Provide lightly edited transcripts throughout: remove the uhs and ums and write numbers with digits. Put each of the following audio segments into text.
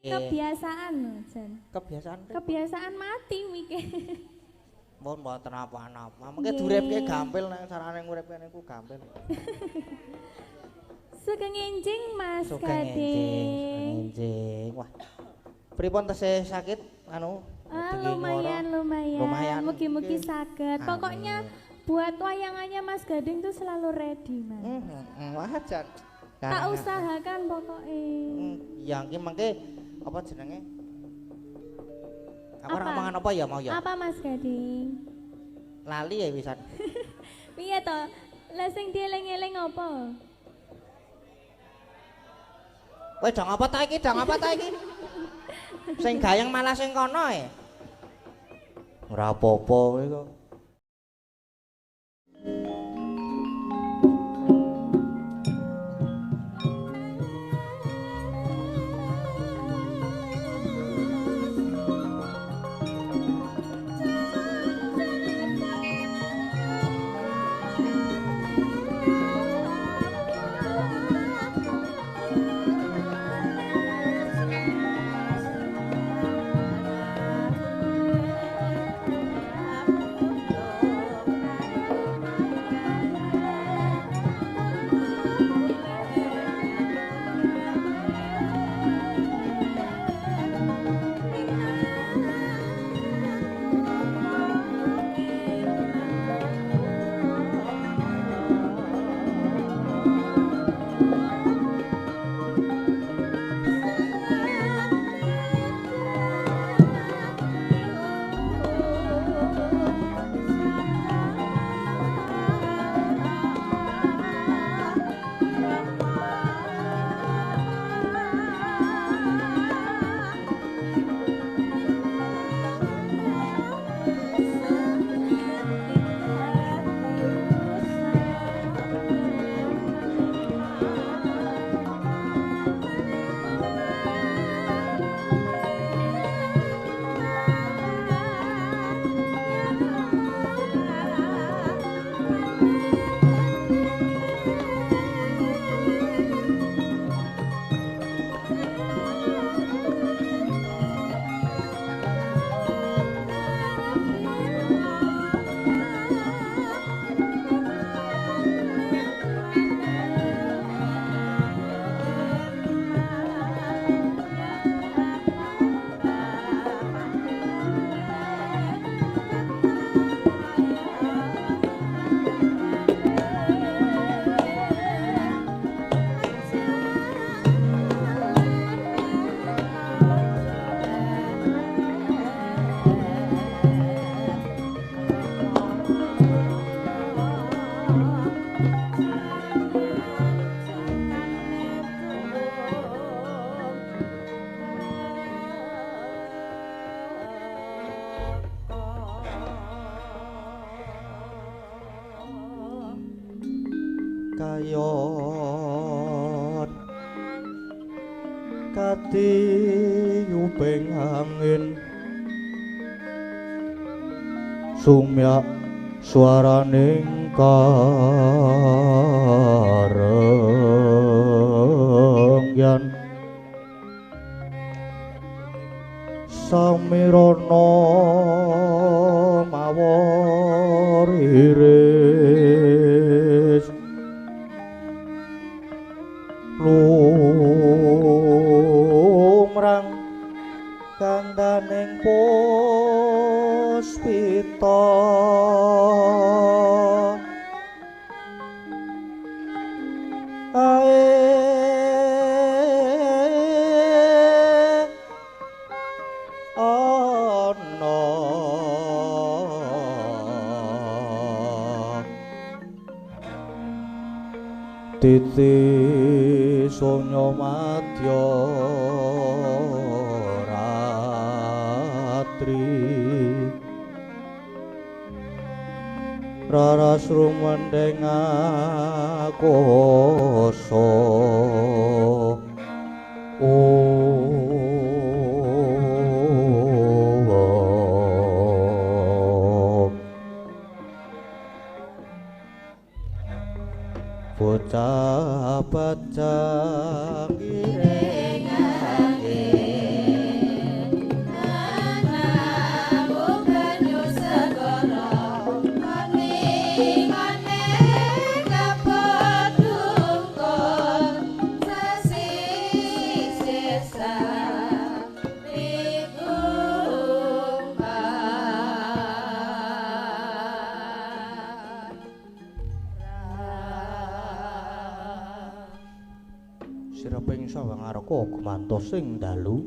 Kebiasaan lho, Jan. Kebiasaan mati mikir. Mohon mboten apa-apa. Mengke duripke gampil nek carane nguripke niku gampil. Sugeng enjing Mas Gading. Enjing. Wah. Pripun tesih sakit anu? Lumayan. Mugi-mugi saged. Pokoknya buat wayangannya Mas Gading tuh selalu ready, Mas. Wajar. Tak usahakan pokoknya. Yang ki mengke apa jenenge? Aku ora mangan apa ya mau ya? Apa Mas Gading? Lali ya wisan. Piye to? Lah sing dieling-eling apa? Weh dong apa ta iki? Sing gayeng malah sing kono e. Ora apa-apa kowe kok. Kayon kati uping angin sumyak swaraning karengyan samirana mawar iris lumrang kandaning puspita titi sonya madya ratri raras rumendeng akoso bocah bajang ireng angin saka gumantos ing dalu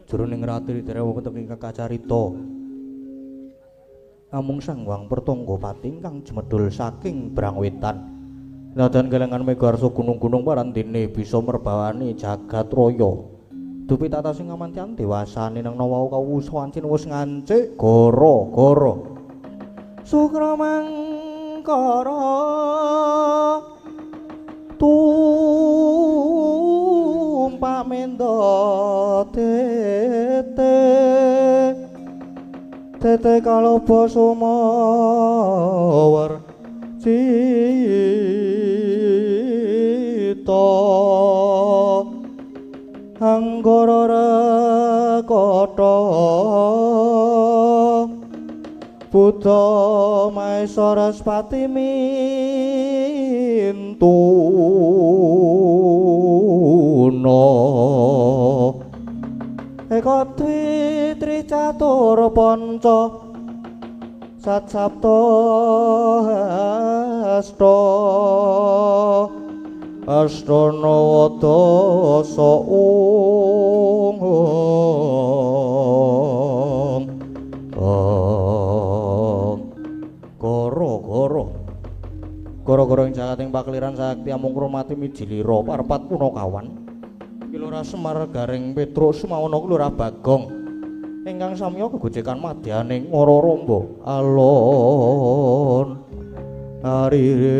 jroning ratri derewong tenging kakacarita namung Sang Hyang Pertanggapati ingkang jemedhul saking Brangwetan nadan kelengan megarsa gunung-gunung parandene bisa merbawani jagat raya dupi tata sing amantian dewasane nang nawa kawusawancin wis ngancik gara-gara sukramangkara tumpak mendo tete kaloba sumawar cita anggara rekata Buddha Maesara Spati mintuna eka dwi catur panca sat sapta astana wadasa gara-gara ing jagating pakliran sakti amung kromati mijilira parepat punakawan Kilurah Semar Garing Petruk Sumawana Lurah Bagong ingkang samya gegojekan madyaning Ngara-Ramba alon arire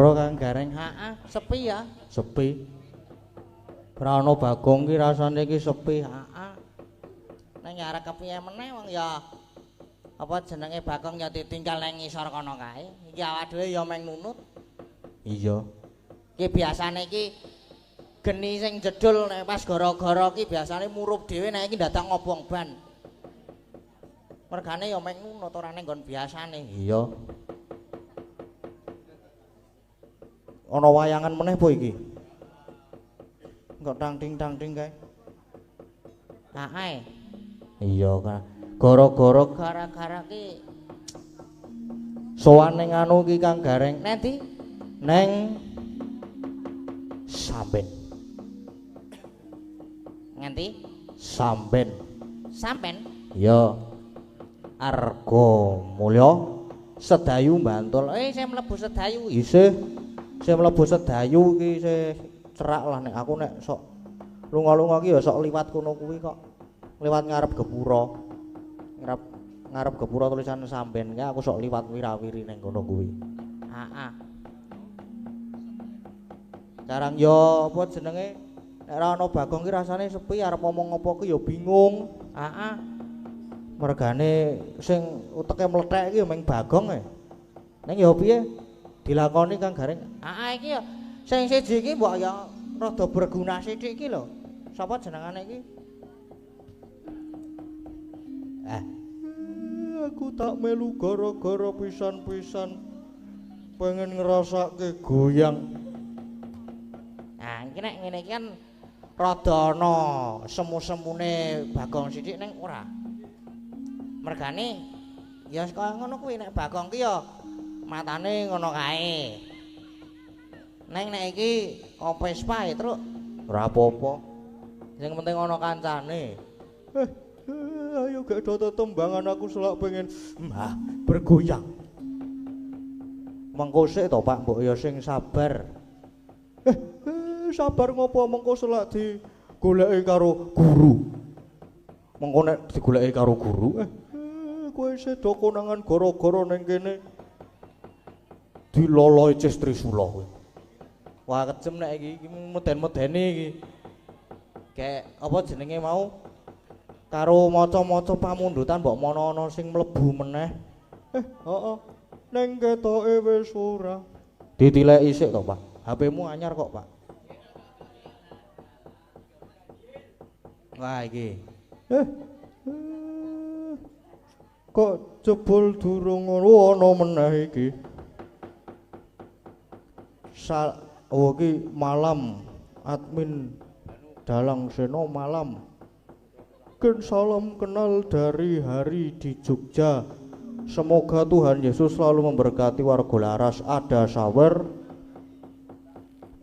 Segara Kang Gareng. Heeh, sepi ya. Sepi. Ora ana Bagong ki rasane ki sepi. Heeh. Nang arek kepiye meneh wong ya apa jenenge Bagong ya ditinggal nang ngisor kono kae. Iki awak dhewe ya meng nunut. Iya. Ki biasane ki geni sing jedul nek pas gara-gara ki biasane murup dhewe nek iki datang ngobong ban. Mergane ya meng nunut ora ning nggon biasane. Iya. Ana wayangan meneh po iki? Engko tang-ting kae. Heeh. Iya kan. Gara-gara Gara-gara ki sowan ning anu ki Kang Gareng nanti neng Samben. nganti Samben. sampen Iya. Arga Mulya Sedayu Bantul. saya mlebu sedayu Isih saya mlebu Sedayu ki isih cerak lah nek aku nek sok lunga-lunga ki ya sok liwat kono kuwi kok. Liwat ngarep Gepura. Ngarep Gepura tulisan Samben ki aku sok liwat wirawiri ning kono kuwi. heeh Sekarang yo apa jenenge nek ora ana Bagong ki rasane sepi arep ngomong apa ki yo bingung. heeh Mergane sing uteke mlethek iki yo meng Bagong e. Ning yo piye dilakoni Kang Gareng? heeh iki ya sing siji iki mbok ya rada berguna sithik iki lho. Sapa jenengane iki? Aku tak melu gara-gara pisan-pisan pengen ngrasake goyang. Nah, iki nek ngene iki kan rada ana semu-semune Bagong sithik ning ora. Mergane ya kaya ngono kuwi nek Bagong ki ya matane ngono kae. Neng nek iki kopes pae, Truk. Ora apa-apa. Sing penting ana kancane. Ayo gak do tetembangan aku selak pengen bergoyang. Mengko sik to Pak, mbok ya sing sabar. Sabar ngopo mengko selak digoleki karo guru. Mengko nek digoleki karo guru, kowe sedo konangan gara-gara ning kene diloloi Cis Trisula kowe. Wah kejem nek iki meden-medeni iki. Kayak apa jenenge mau karo maca-maca pamundutan mbok mono ana sing mlebu meneh. Heeh. Ning ketoke wis ora. Ditileki sik to, Pak. HP-mu anyar kok, Pak. Wah iki. Kok jebul durung ana meneh iki. Iki malam admin Dalang Seno malam. Ken salam kenal dari hari di Jogja. Semoga Tuhan Yesus selalu memberkati warga Laras. Ada sawer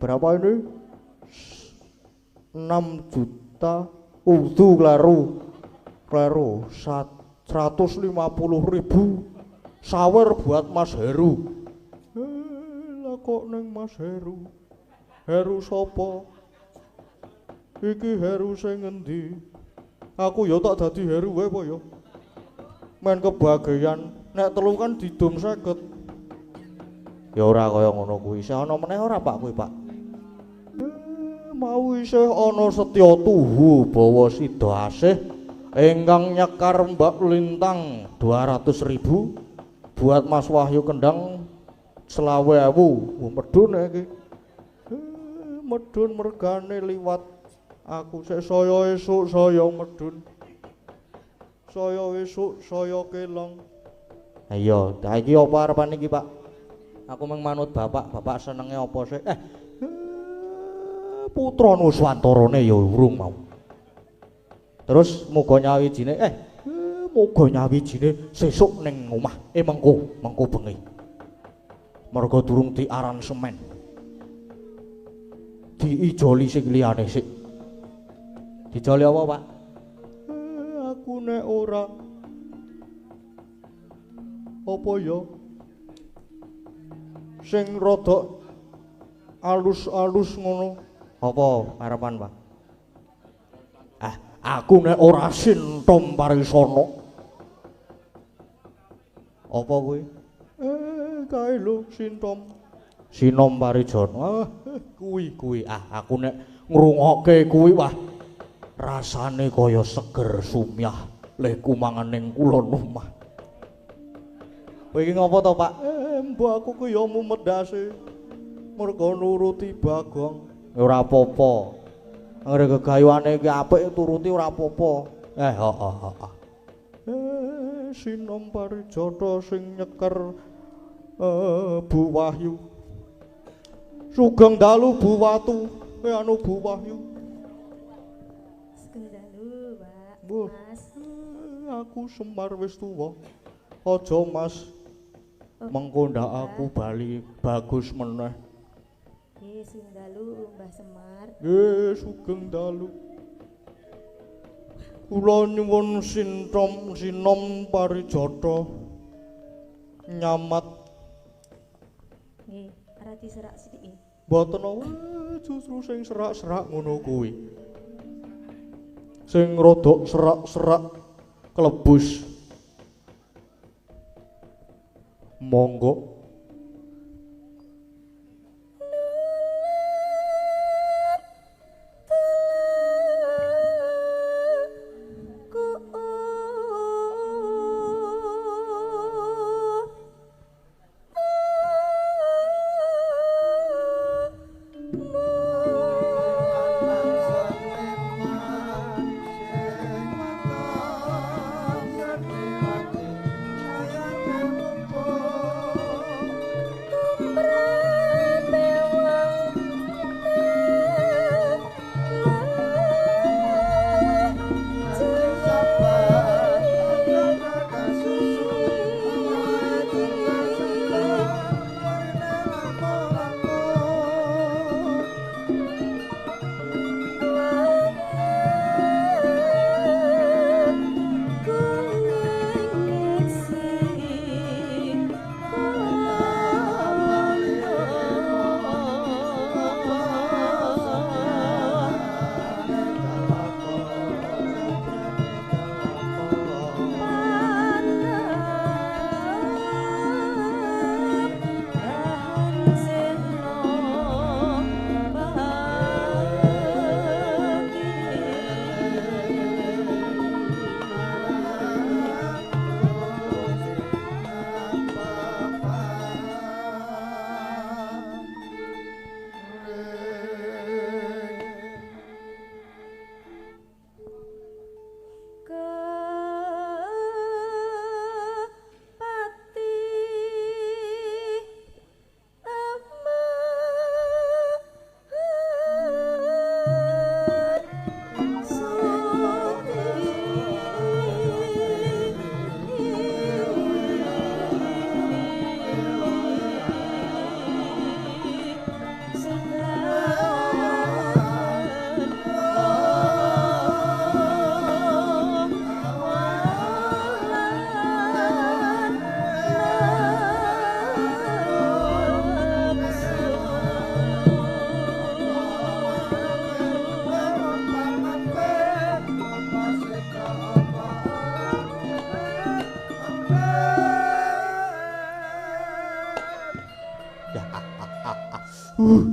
berapa ini? 6 juta Udu kleru 150.000 sawer buat Mas Heru. Lah kok neng Mas Heru? Heru sopo? Iki Heru sing ngendi? Aku ya tak dadi Heru wae apa ya? Men kebagian nek telu kan didum 50. Ya ora kaya ngono kuwi. Isih ana meneh ora Pak kuwi, Pak? Mau isih ana Setya Tuhu bawa sida asih ingkang nyekar Mbak Lintang 200.000 buat Mas Wahyu Kendang 20.000. Medun iki. Medun mergane liwat aku sik saya esuk saya medun. Saya esuk saya kelong. Iya, iki apa arepane iki, Pak? Aku mung manut bapak, bapak senenge apa sih? Putra Nuswantarane ya urung mau. Terus muga nyawijine muga nyawijine sesuk ning omah. Mengko bengi. Mergo durung diaransemen. Diijoli sing liyane sik. Dijoli apa, Pak? Aku nek ora apa ya? Sing rada alus-alus ngono. Apa harapan, Pak? Aku nek ora sintom parisana. Apa kuwi? Kae lho sintom. Sinom Parijana. Kuwi aku nek ngrungokke kuwi wah rasane kaya seger sumyah leh kumangan ning kulon omah. Kowe iki ngopo to, Pak? Mbok aku ku ya mumedase. Mergo nuruti Bagong. Ora apa-apa. Anggere gegayuane iki apik turuti ora apa-apa. Heeh. Sinom Parijata sing nyeker Bu Wahyu. Sugeng dalu Bu Watu, anu Bu Wahyu. Sugeng dalu, Pak. Bu, Mas. aku Semar wis tuwa. Aja Mas. Mengko ndak aku bali bagus meneh. Nggih, sugeng dalu Mbah Semar. Nggih, sugeng dalu. Kula nyuwun sinom Parijata nyamat. Nggih, arati serak sithik. Mboten justru sing serak-serak ngono kuwi. Sing rodok serak-serak klebus. Monggo.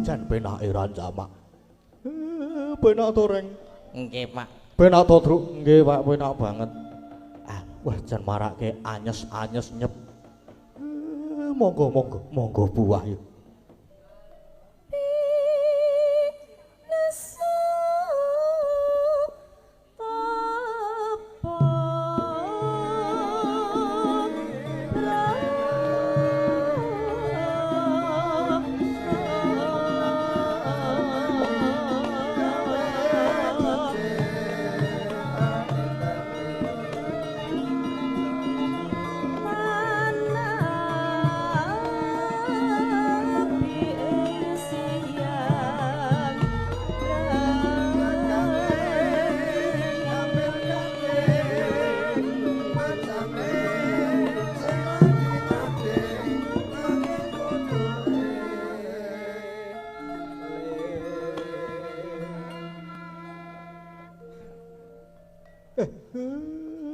Jan penake Rancamak. Penak to, Reng? Nggih, Pak. Penak to, Truk? Nggih, Pak, penak banget. Wah, jan marake anyes-anyes nyep. Monggo Bu Wahyu.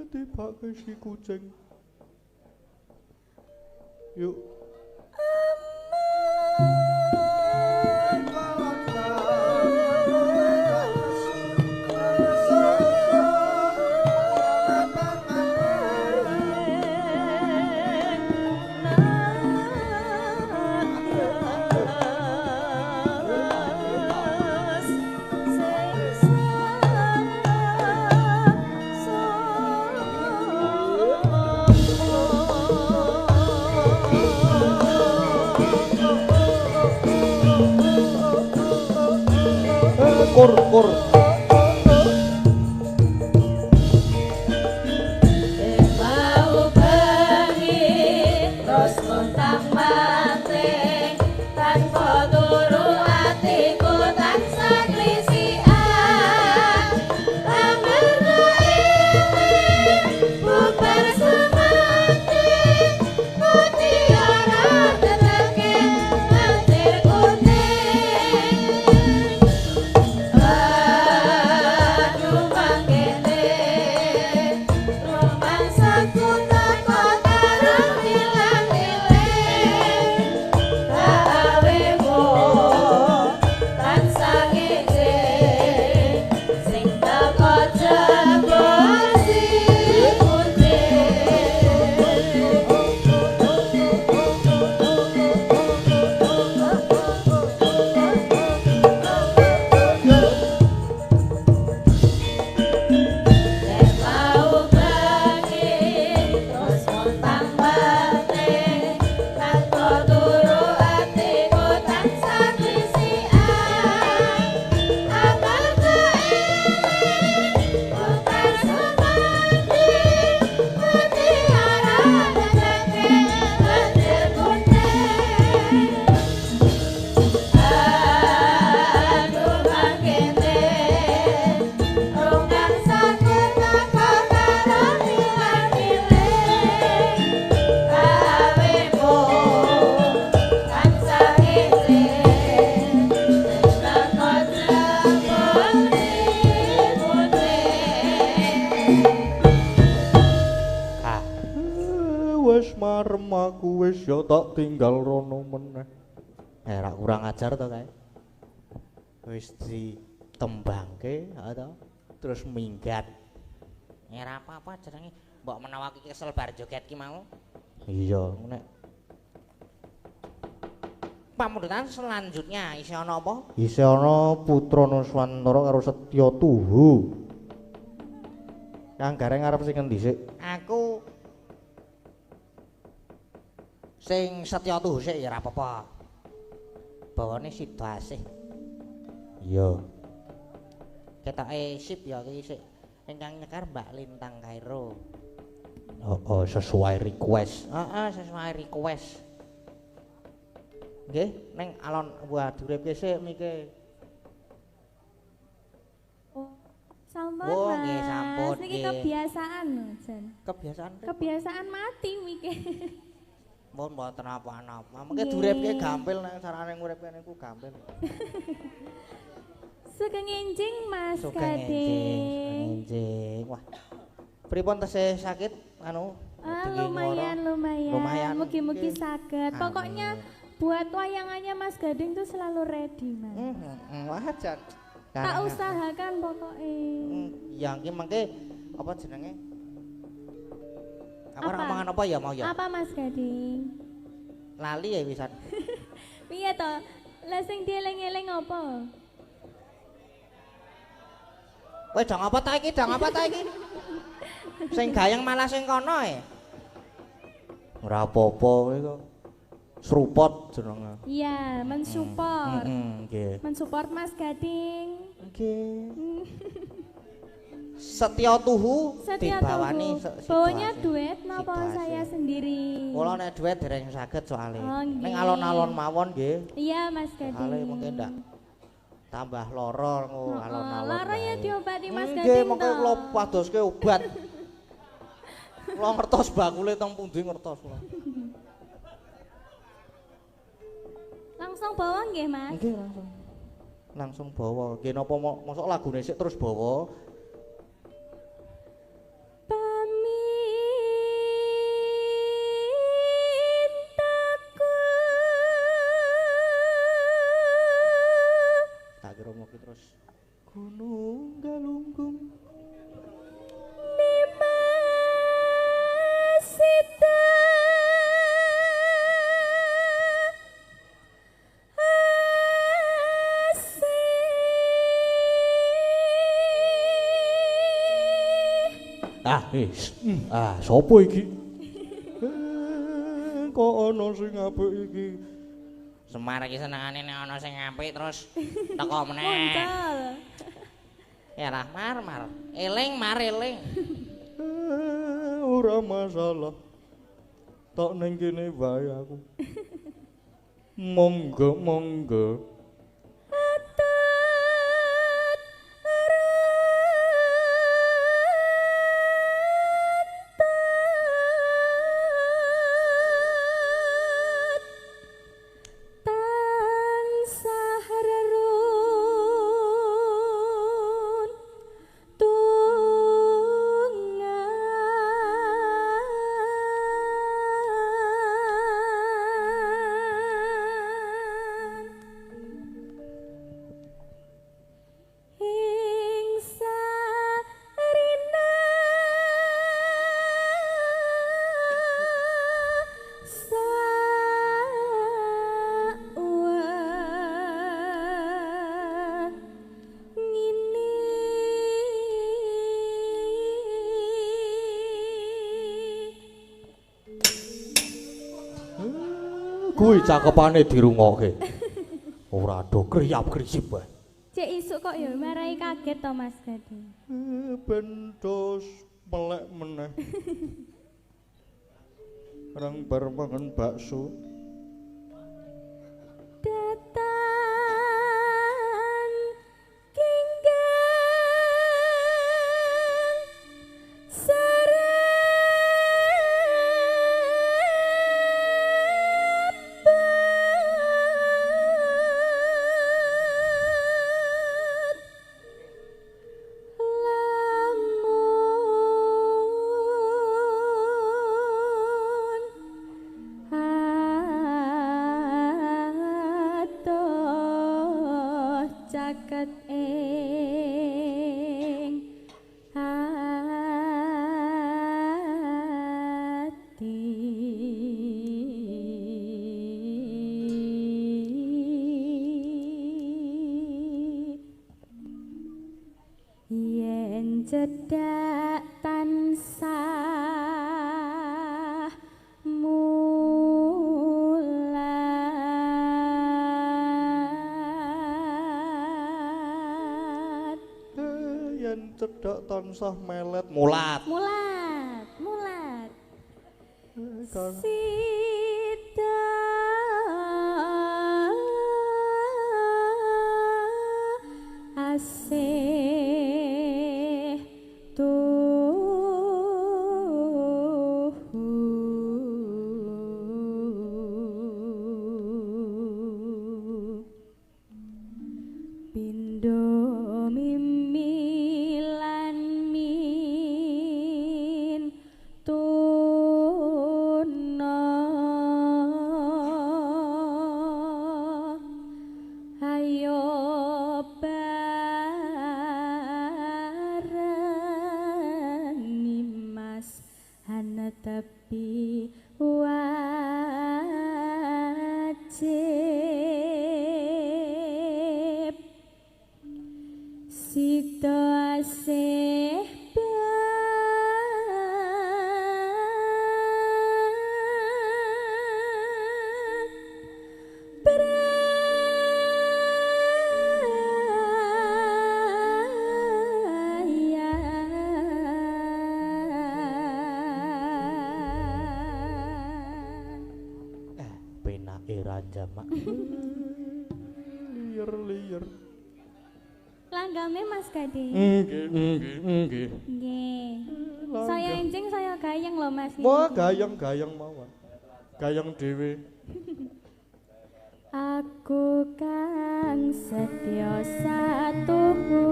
Tibake si kucing. Yuk. kur. Marem aku wis ya tak tinggal rono meneh. Ra kurang ajar to kae. Wis ditembangke to terus minggat. Ora apa-apa jenenge mbok menawa iki kesel bar joget ki mau. Iya, nek Pamundutan selanjutnya isih ana apa? Isih ana Putra Nuswantara karo Setya Tuhu. Kang Gareng arep sing ngendi sik? Aku sing Setya Tuhu sik ya ora apa-apa. Bawane sida asih. Iya. Ketoke sip ya iki sik. Ingkang nyekar Mbak Lintang Kairo. Oh, sesuai request. Heeh, sesuai request. Nggih, ning alon buah duripke sik mike. Sampun, Oh, Mas. nggih, sampun, Niki nggih. kebiasaan, Jan. Kebiasaan Kebiasaan mati miki. Mohon mboten apa-apa. Mengke Nggih. duripke gampil nek carane nguripke niku gampil. Sugeng enjing Mas Sugeng Gading. enjing. Wah. Pripun tesih sakit anu? Tinggi Lumayan. Lumayan. Mugi-mugi Nggih. saged. Pokoknya buat wayangannya Mas Gading tuh selalu ready, Mas. Wajar. Tak usahakan pokoknya. Yang ki mengke apa jenenge? Apa Apa? omongan apa ya mau ya? Apa Mas Gading? Lali ya wisan. Piye to? Lah sing dieling-eling apa? Kowe dong apa ta iki? Sing gayeng malah sing kono e. Ora apa-apa kowe kok. Srupot jenenge. Iya, mensupport. Nggih. Mensupport Mas Gading. Nggih. Setya Tuhu Setya dibawani Tuhu. Bawanya duet napa Situasi. saya sendiri? Kula nek duet dereng saged soalé. Oh, nggih. Ning alon-alon mawon nggih. Iya, Mas Gading. Soalé mungkin ndak tambah lara alon-alon. Lara ya wae. diobati Mas Nggih, Gading mengko to. kula padoske obat. Kula ngertos bakule teng pundi ngertos kula. Langsung bawa nggih, Mas? Nggih langsung. Langsung bawa. Nggih napa mosok lagune sik terus bawa. Tak kira mau ki terus Gunung Galunggung Sopo iki? Kok ana sing apik iki? Semar iki senengane nek ana sing apik terus teko meneh. Muncul. Ya lah, Mar. Eling, Mar eling. Ora masalah. Tok ning kene wae aku. Monggo. Kuwi cakepane dirungokke. Ora do kriyap-krisip wae. Cek isuk kok ya marai kaget to Mas Gading. Ben dos melek meneh. Rang bar mangan bakso. Datan kinggang caket ing ati yen cedak tansah Cedak tansah melet mulat. Sida asih Pindo mimi lan min tuna ayo bareng Mas ana tepi wajib Sito asih penake raja mak. Liyer. Langgame Mas Gading. Nggih. Nggih. Saya enjing saya gayeng loh Mas. Wah, gayeng mawon. Gayeng dhewe. Aku kang setya satuhu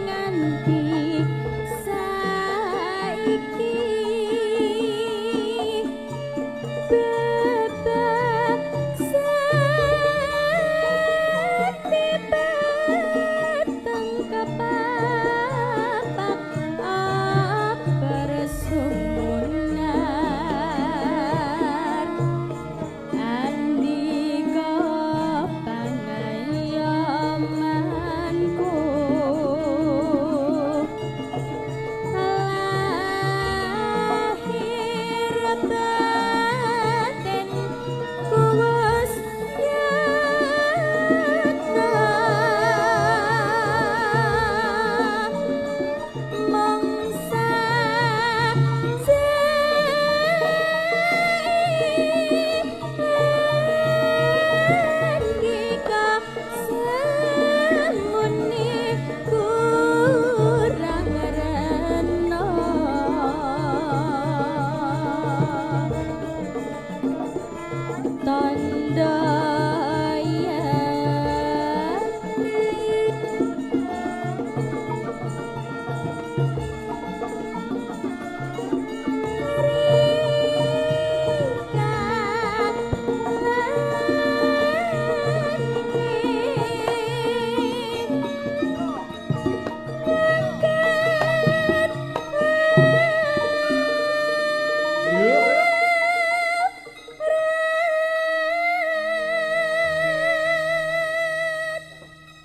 nganti saiki Andika batin kuwes nyata mongsa Gika semuni kurang reno tondo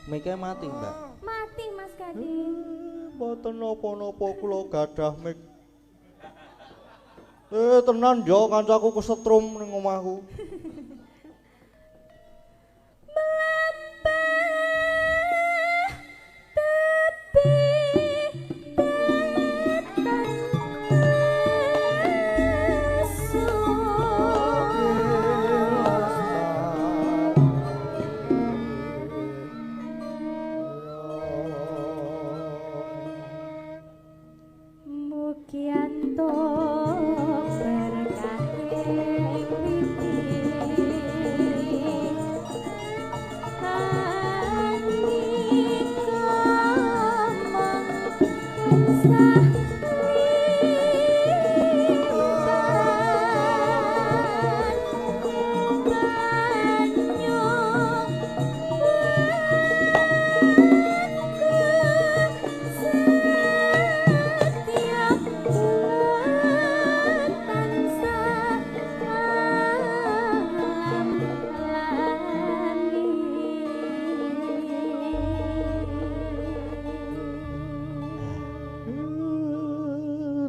Mike mati, Mbak. mati Mas Gading. Mboten napa-napa kula gadah mik. Tenan yo kancaku kesetrum ning omahku. Mugianto berkah ing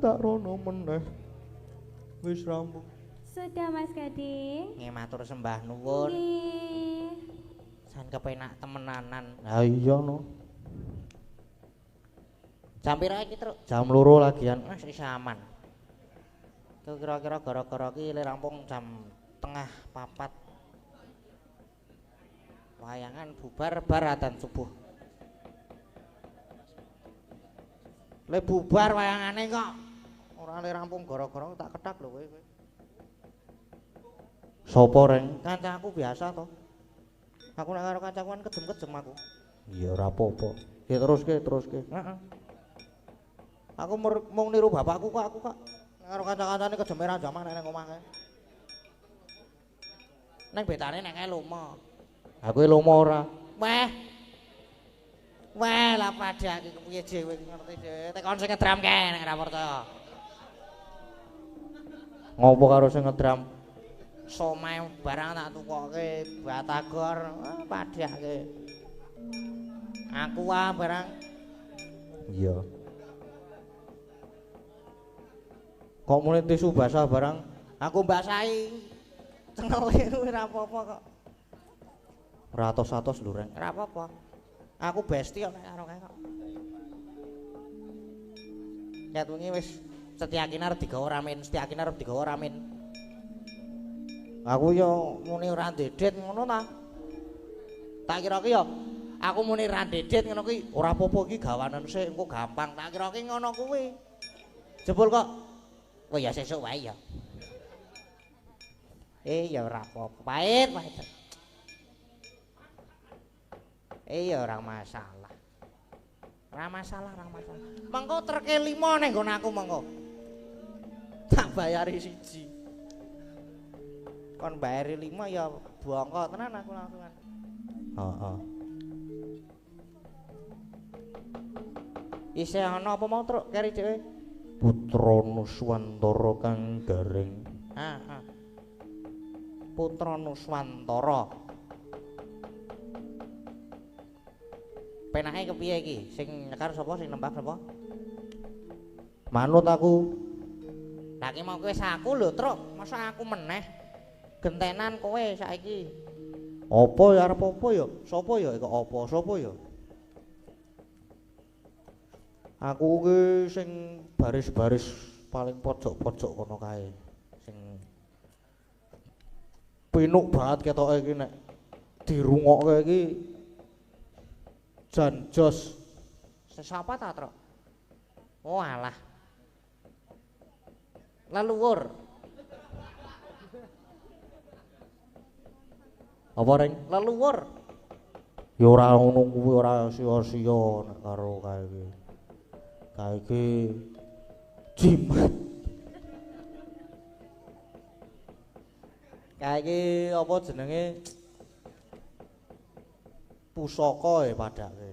tak rono meneh. Wis rampung. Sudah Mas Gading. Nggih matur sembah nuwun. Nggih. San kepenak temenanan. Ha iya no. Jam pira iki, Truk? Jam 2 lagian. Wis aman. Itu kira-kira gara-gara iki le rampung jam tengah 4. Wayangan bubar bar adzan subuh. Le bubar wayangane kok ora le rampung gara-gara tak ketak lho kowe. Sopo reng? Kancaku biasa to. Aku nek karo kancaku kan kejem-kejem aku. Iya ora apa-apa. Ya teruske. Heeh. Aku mung niru bapakku kok aku kok. Nek karo kanca-kancane kejeme ra jaman nek omah kae. Nek betane nek kae lomo. Aku lomo ora. Weh lah pada iki kepiye dhewe iki ngerti dhewe. Tekon sing ngedram kae nek ora percaya. Ngopo karo sing ngedram? Somai barang tak tukoke batagor padhake. Aku barang. Iya. Kok muni tisu basah barang? Aku mbasahi. Cengele ora apa-apa kok. Ratos-atos lho reng. Ora apa-apa. Aku besti kok nek karo kae kok. Ket wingi wis Setyakine arep digawa ramen, Setyakine arep digawa ramen. Aku yo muni ora ndedet ngono ta. Tak kira ki yo aku muni ra ndedet ngono kuwi ora apa-apa iki gawanen sik engko gampang. Tak kira ki ngono kuwi. Jebul kok oh ya sesuk wae ya. Ya ora apa-apa. Pahit. Ya ora masalah. Ora masalah. Mengko treke 5 ning nggon aku mengko. Tak bayari 1. Kon bayari 5 ya bongko tenan aku langsungan. Heeh. Isih ana apa mau truk keri dhewe? Putra Nuswantara kang garing. Heeh. Putra Nuswantara. Penake kepiye iki? Sing nyekar sapa sing nembak sapa? Manut aku. Lah ki mau kowe saku lho, Truk. Masa aku meneh. Gentenan kowe saiki. Apa ya arep apa ya? Sopo ya kok apa? Sopo ya? Aku ki sing baris-baris paling pojok-pojok kono kae. Sing pinuk banget ketoke iki nek dirungokke iki jan jos. Sesapa ta, Truk? Oh alah. Leluhur. Apa reng? Leluhur. Ya ora ngono kuwi ora sia-sia nek karo kae iki. Kae iki jimat. Kae iki apa jenenge? Pusaka padake.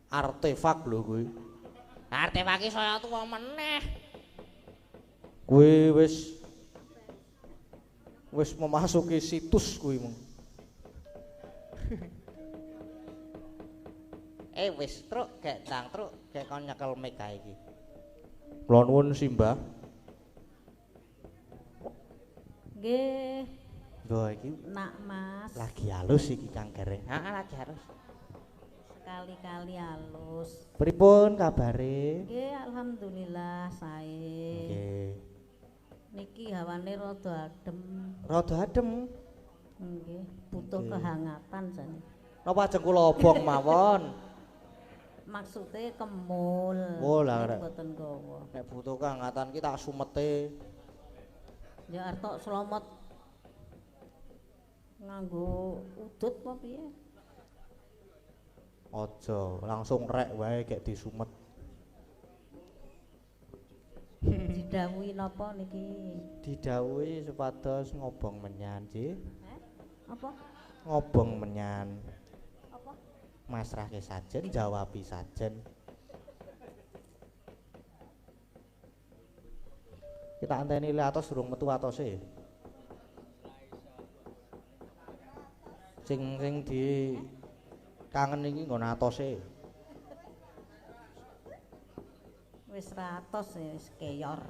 Artefak lho kuwi. Artefak iki saya tuwa meneh. Kuwi wis memasuki situs kuwi mung. Wis Truk, gek ndang Truk, gek kon nyekel mic kae iki. Kula nuwun Simbah. Nggih, Lho iki nak Mas. lagi halus iki Kang Gareng. Heeh, lagi harus. Sekali-kali halus. Pripun kabare? Nggih, alhamdulillah sae. Nggih. Niki hawane rada adem. Rada adem. Nggih, butuh Nggih. kehangatan jane. Napa ajeng kula obong mawon? Maksude kemul. Oh, lah, Nek rek. boten gawa. Nek butuh kehangatan ki tak sumete. Ya arep selamat nganggo udut apa piye? Aja, langsung rek wae gek disumet. Didhawuhi napa niki? Didhawuhi supados ngobong menyan, Nggih. Apa? Ngobong menyan. Apa? Masrahke sajen, jawabi sajen. Kita anteni le atos durung metu atose. Sing di kangen iki nggon atose. Wis ratos ya, wis keyor.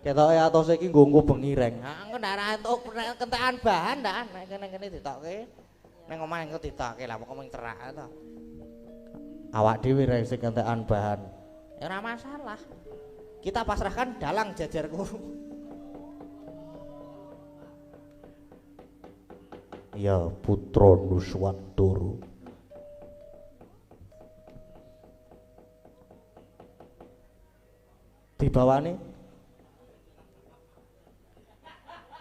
Ketoke atose iki nggo ngubengi reng. Nah, engko ndak entuk kentekan bahan ndak nek kene ditokke. Ning omah engko ditokke lah pokoke mung cerak to. Awak dhewe reng sing kentekan bahan. Ya ora masalah. Kita pasrahkan dalang jajarku. Ya putra Nuswantara. Dibawani.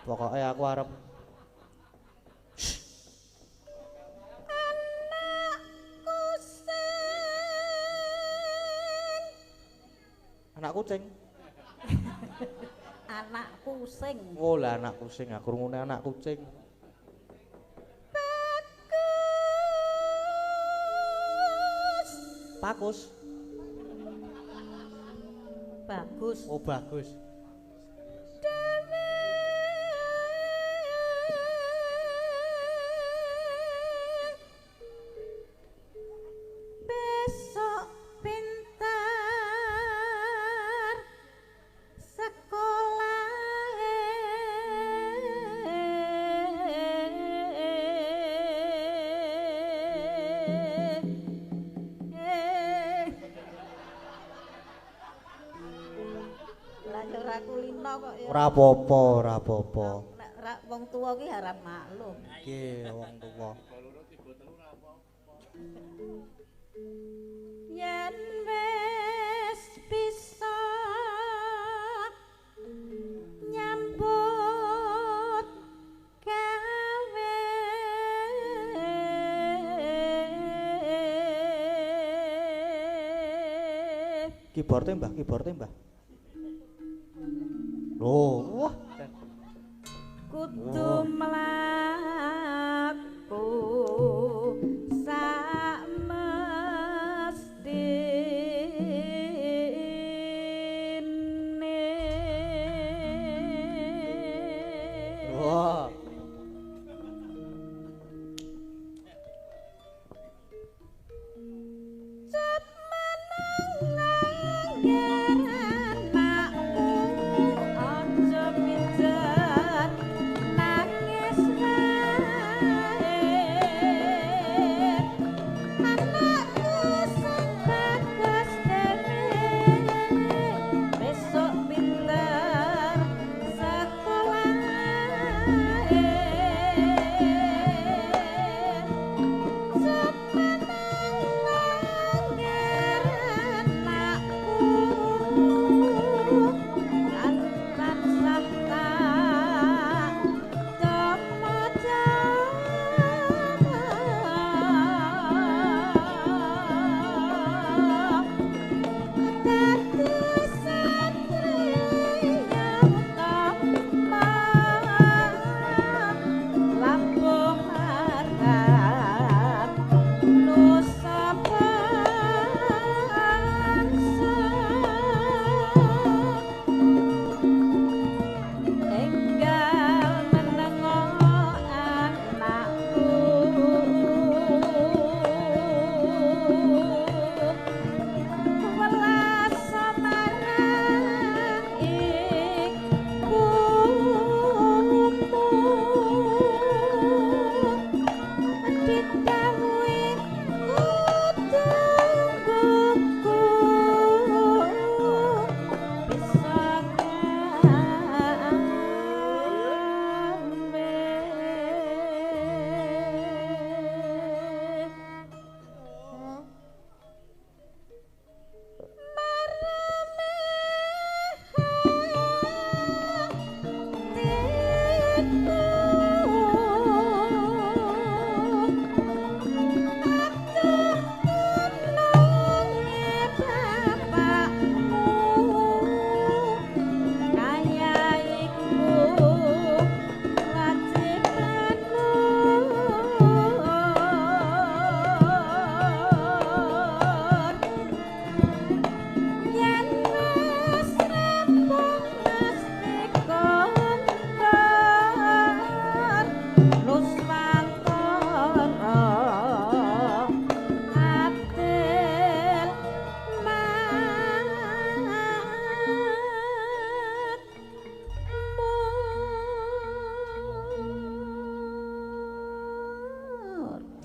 Pokoke aku arep anak kucing. Anak pusing. Oh lah anak kucing, aku rungune anak kucing. Pakus. Bagus. Oh bagus. Besok pintar sekolah. Lah ora kulino kok ya. Ora apa-apa, ora apa-apa. Nek wong tuwa ki harap maklum. Nggih, wong tuwa. Yen wis bisa nyambut gawe Keyboard Mbah, keyboard Mbah. Loh, wah. kudu mlaku sak mestine. Wah. Cat menang nganggaran makmu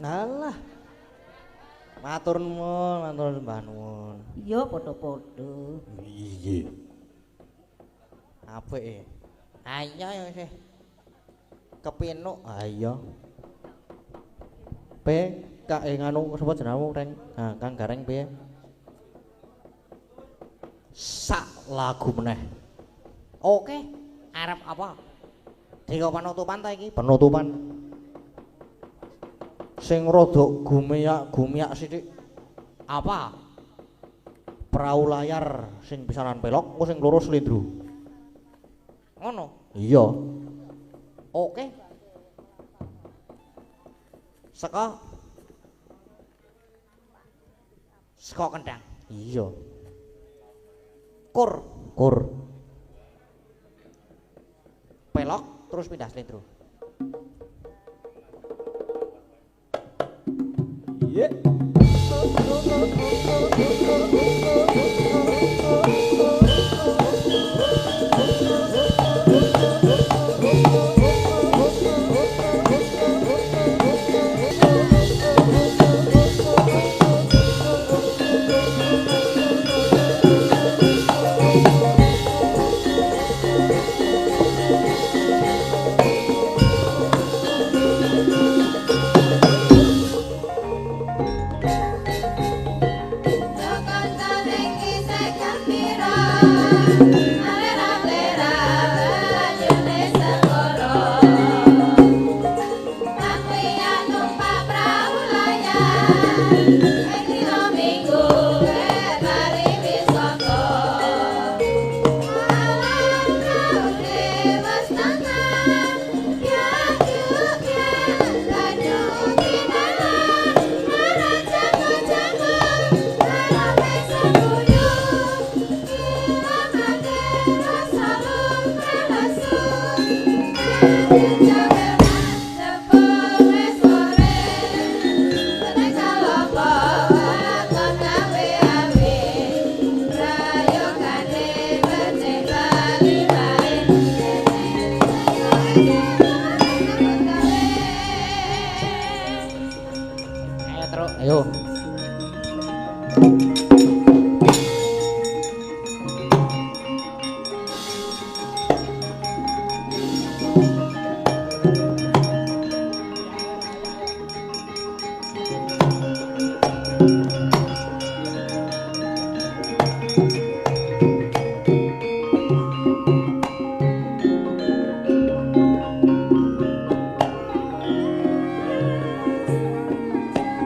Alah. Matur nuwun, matur sembah nuwun. Iya padha-padha. Iya. Apik e. Ayo ya sih. Kepinuk. Ah iya. Kak nganu sapa jenengmu Reng? Ah, Kang Gareng piye? Sak lagu meneh. Oke. Arep apa? Digo penutupan ta iki? Penutupan. Sing rada gumiak sithik. Apa? Perahu layar sing pisanan pelok, engko sing loro slendro. Ngono. Iya. Oke. Seko kendang. Iya. Kur. Kur. Pelok terus pindah slendro. Iya.